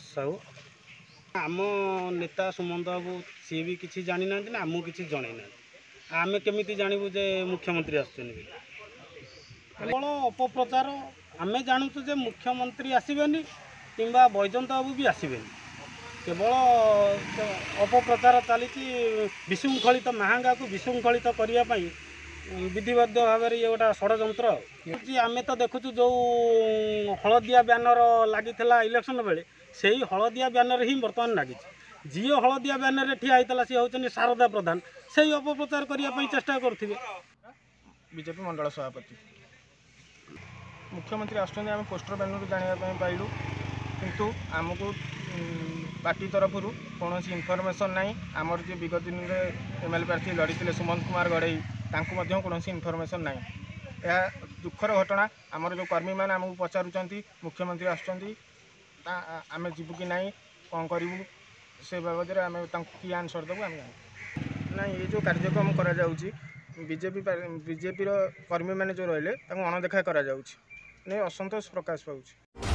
प्रकाश साहू आम नेता सुमंत बाबू सी भी किसी जानी ना आमको किसी जन ना आम केमी जानवु जे मुख्यमंत्री आसुच्च केवल अपप्रचार आम जानूँ जे मुख्यमंत्री आसबेनि कि बैजयंत बाबू भी आसबेनि केवल अपप्रचार चली विशृंखलित महंगा को विशृंखलित करने विधिबद्ध भाव में ये गोटा षड्यंत्र आम तो देखुचु जो हलदिया ब्यानर लगी इलेक्शन बेले से ही हलदिया ब्यानर ही बर्तमान लगी जी हलदिया ब्यानर ठिया होता सी हूँ शारदा प्रधान से ही अपप्रचार करने चेष्टा करुवे बीजेपी मंडल सभापति मुख्यमंत्री आम पोस्टर बैनर जानापी पाइलु किंतु आमको पार्टी तरफ कौन इनफर्मेशन ना आमर जो विगत दिन में एमएलए प्रार्थी लड़ी सुमंत कुमार गड़ई कौन इनफर्मेशन ना यह दुखर घटना आमर जो कर्मी मैंने आमको पचारुंच मुख्यमंत्री आम जीवु कि ना कौन करूँ से बाबद आम कि आंसर देवु आम ना ये जो कार्यक्रम करा बीजेपी कर्मी मैंने जो रही अणदेखा असंतोष प्रकाश पाऊँ।